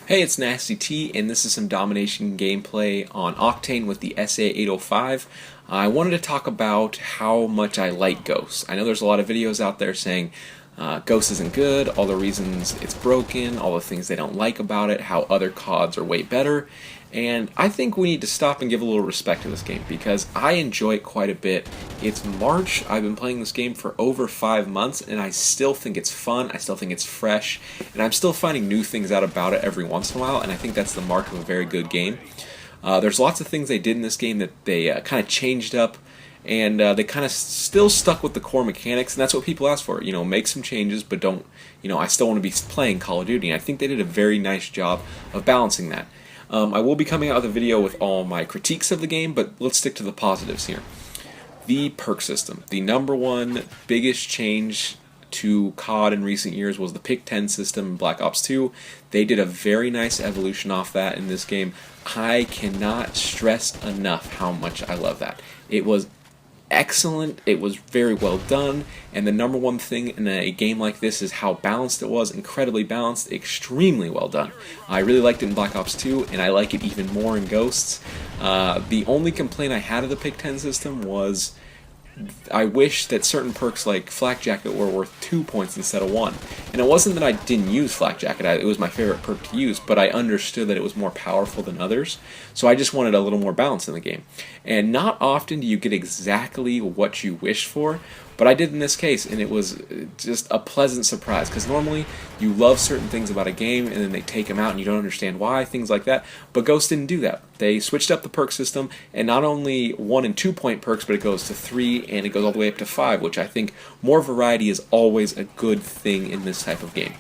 Hey, it's Nasty T, and this is some domination gameplay on Octane with the SA-805. I wanted to talk about how much I like Ghost. I know there's a lot of videos out there saying Ghost isn't good, all the reasons it's broken, all the things they don't like about it, how other CODs are way better, and I think we need to stop and give a little respect to this game because I enjoy it quite a bit. It's March, I've been playing this game for over 5 months, and I still think it's fun, I still think it's fresh, and I'm still finding new things out about it every once in a while, and I think that's the mark of a very good game. There's lots of things they did in this game that they kind of changed up, and they kind of still stuck with the core mechanics, and that's what people ask for. You know, make some changes, but don't, I still want to be playing Call of Duty, and I think they did a very nice job of balancing that. I will be coming out with a video with all my critiques of the game, but let's stick to the positives here. The perk system. The number one biggest change to COD in recent years was the Pick 10 system in Black Ops 2. They did a very nice evolution off that in this game. I cannot stress enough how much I love that. It was excellent, it was very well done, and the number one thing in a game like this is how balanced it was. Incredibly balanced, extremely well done. I really liked it in Black Ops 2, and I like it even more in Ghosts. The only complaint I had of the Pick 10 system was I wish that certain perks like Flak Jacket were worth 2 points instead of 1. And it wasn't that I didn't use Flak Jacket, it was my favorite perk to use, but I understood that it was more powerful than others, so I just wanted a little more balance in the game. And not often do you get exactly what you wish for, but I did in this case, and it was just a pleasant surprise, because normally you love certain things about a game, and then they take them out and you don't understand why, things like that, but Ghost didn't do that. They switched up the perk system, and not only 1 and 2 point perks, but it goes to 3, and it goes all the way up to 5, which I think more variety is always a good thing in this type of game.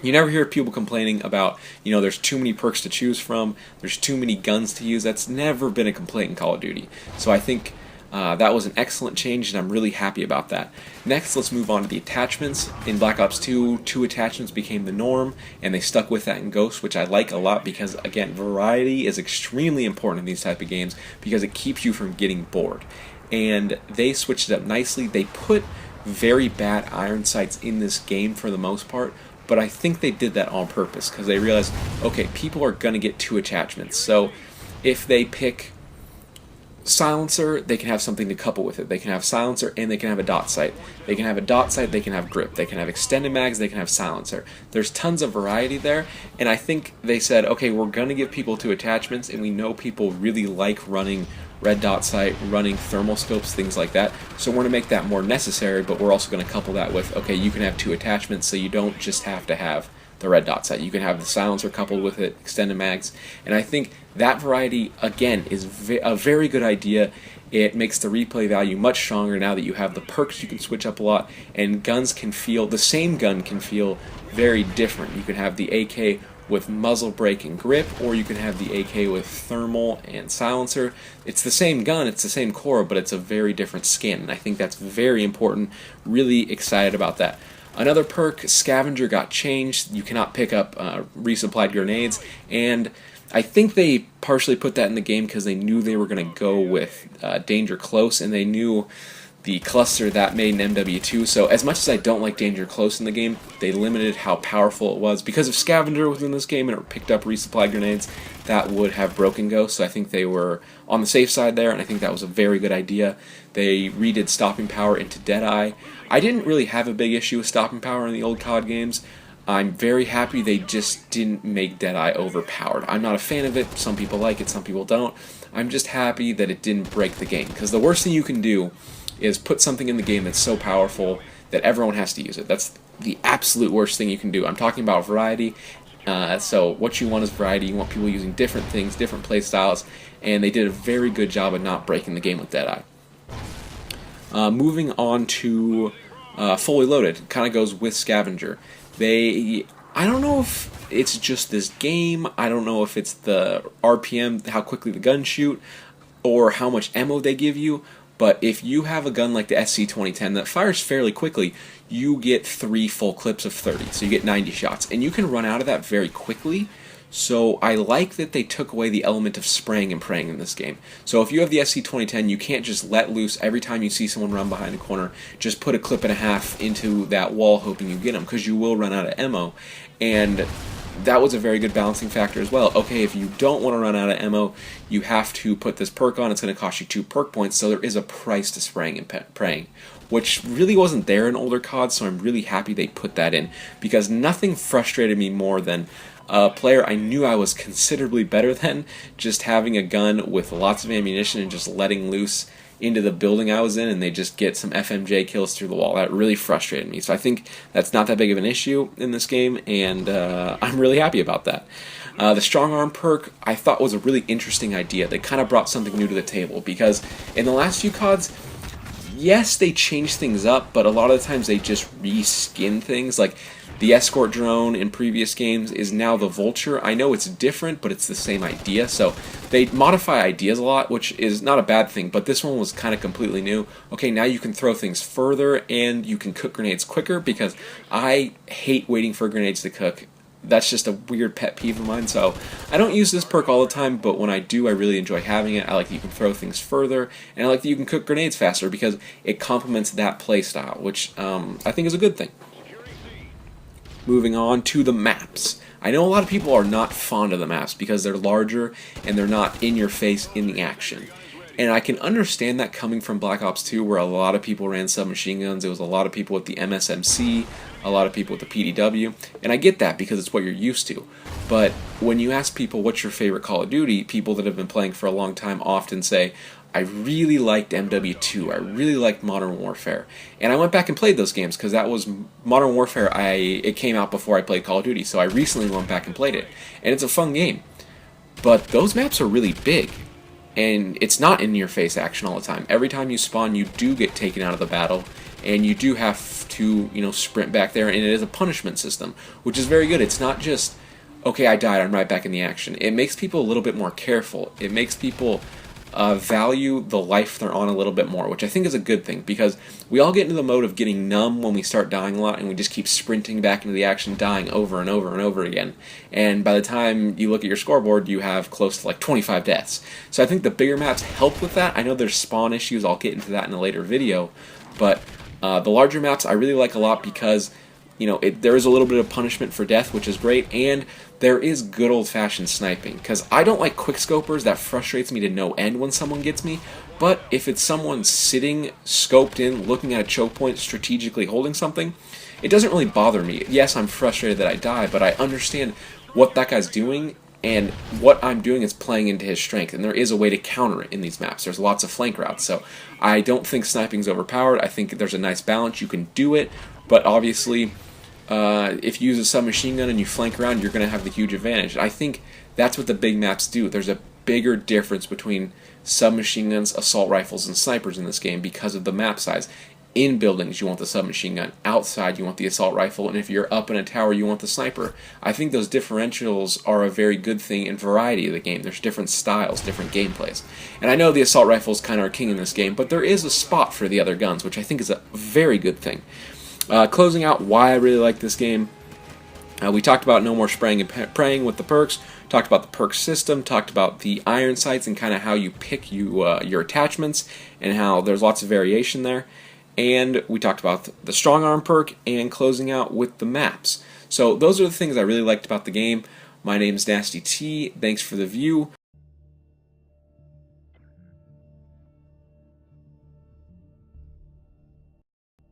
You never hear people complaining about, there's too many perks to choose from, there's too many guns to use. That's never been a complaint in Call of Duty. So I think that was an excellent change, and I'm really happy about that. Next, let's move on to the attachments. In Black Ops 2, 2 attachments became the norm, and they stuck with that in Ghost, which I like a lot because, again, variety is extremely important in these type of games because it keeps you from getting bored. And they switched it up nicely. They put very bad iron sights in this game for the most part, but I think they did that on purpose because they realized, okay, people are going to get 2 attachments, so if they pick silencer, they can have something to couple with it. They can have silencer and they can have a dot sight. They can have a dot sight, they can have grip. They can have extended mags, they can have silencer. There's tons of variety there, and I think they said, okay, we're going to give people 2 attachments, and we know people really like running red dot sight, running thermal scopes, things like that, so we're going to make that more necessary, but we're also going to couple that with, okay, you can have 2 attachments, so you don't just have to have the red dot sight. You can have the silencer coupled with it, extended mags, and I think that variety, again, is a very good idea. It makes the replay value much stronger now that you have the perks. You can switch up a lot, and guns can feel, the same gun can feel very different. You can have the AK with muzzle brake and grip, or you can have the AK with thermal and silencer. It's the same gun, it's the same core, but it's a very different skin, and I think that's very important. Really excited about that. Another perk, Scavenger, got changed. You cannot pick up resupplied grenades, and I think they partially put that in the game because they knew they were going to go with Danger Close, and they knew the cluster that made an MW2, so as much as I don't like Danger Close in the game, they limited how powerful it was. Because if Scavenger was in this game and it picked up resupply grenades, that would have broken Ghost, so I think they were on the safe side there, and I think that was a very good idea. They redid Stopping Power into Deadeye. I didn't really have a big issue with Stopping Power in the old COD games. I'm very happy they just didn't make Deadeye overpowered. I'm not a fan of it, some people like it, some people don't. I'm just happy that it didn't break the game, because the worst thing you can do is put something in the game that's so powerful that everyone has to use it. That's the absolute worst thing you can do. I'm talking about variety. So what you want is variety. You want people using different things, different play styles, and they did a very good job of not breaking the game with Deadeye. Moving on to Fully Loaded, kind of goes with Scavenger. I don't know if it's just this game, I don't know if it's the RPM, how quickly the guns shoot, or how much ammo they give you, but if you have a gun like the SC-2010 that fires fairly quickly, you get 3 full clips of 30, so you get 90 shots, and you can run out of that very quickly. So I like that they took away the element of spraying and praying in this game. So if you have the SC-2010, you can't just let loose every time you see someone run behind a corner, just put a clip and a half into that wall hoping you get them, because you will run out of ammo. And that was a very good balancing factor as well. Okay, if you don't want to run out of ammo, you have to put this perk on. It's going to cost you 2 perk points, so there is a price to spraying and praying, which really wasn't there in older CODs, so I'm really happy they put that in, because nothing frustrated me more than a player I knew I was considerably better than just having a gun with lots of ammunition and just letting loose into the building I was in, and they just get some FMJ kills through the wall. That really frustrated me. So I think that's not that big of an issue in this game, and I'm really happy about that. The strong arm perk I thought was a really interesting idea. They kind of brought something new to the table, because in the last few CODs, yes, they changed things up, but a lot of the times they just reskin things. Like the escort drone in previous games is now the vulture. I know it's different, but it's the same idea. So they modify ideas a lot, which is not a bad thing, but this one was kind of completely new. Okay, now you can throw things further and you can cook grenades quicker, because I hate waiting for grenades to cook. That's just a weird pet peeve of mine, so I don't use this perk all the time, but when I do, I really enjoy having it. I like that you can throw things further, and I like that you can cook grenades faster, because it complements that playstyle, which I think is a good thing. Moving on to the maps. I know a lot of people are not fond of the maps because they're larger and they're not in your face in the action. And I can understand that coming from Black Ops 2, where a lot of people ran submachine guns. It was a lot of people with the MSMC, a lot of people with the PDW, and I get that because it's what you're used to. But when you ask people what's your favorite Call of Duty, people that have been playing for a long time often say, I really liked MW2, I really liked Modern Warfare. And I went back and played those games because that was Modern Warfare. It came out before I played Call of Duty, so I recently went back and played it. And it's a fun game. But those maps are really big. And it's not in your face action all the time. Every time you spawn, you do get taken out of the battle, and you do have to, sprint back there, and it is a punishment system, which is very good. It's not just, okay, I died, I'm right back in the action. It makes people a little bit more careful. It makes people value the life they're on a little bit more, which I think is a good thing, because we all get into the mode of getting numb when we start dying a lot, and we just keep sprinting back into the action, dying over and over and over again. And by the time you look at your scoreboard, you have close to like 25 deaths. So I think the bigger maps help with that. I know there's spawn issues, I'll get into that in a later video, but the larger maps I really like a lot because there is a little bit of punishment for death, which is great, and there is good old-fashioned sniping, because I don't like quickscopers. That frustrates me to no end when someone gets me, but if it's someone sitting, scoped in, looking at a choke point, strategically holding something, it doesn't really bother me. Yes, I'm frustrated that I die, but I understand what that guy's doing, and what I'm doing is playing into his strength, and there is a way to counter it in these maps. There's lots of flank routes, so I don't think sniping's overpowered. I think there's a nice balance. You can do it, but obviously if you use a submachine gun and you flank around, you're going to have the huge advantage. I think that's what the big maps do. There's a bigger difference between submachine guns, assault rifles, and snipers in this game because of the map size. In buildings, you want the submachine gun. Outside, you want the assault rifle. And if you're up in a tower, you want the sniper. I think those differentials are a very good thing in variety of the game. There's different styles, different gameplays. And I know the assault rifles kind of are king in this game, but there is a spot for the other guns, which I think is a very good thing. Closing out why I really like this game, we talked about no more spraying and praying with the perks, talked about the perk system, talked about the iron sights and kind of how you pick your attachments and how there's lots of variation there, and we talked about the strong arm perk, and closing out with the maps. So those are the things I really liked about the game. My name is Nasty T, thanks for the view.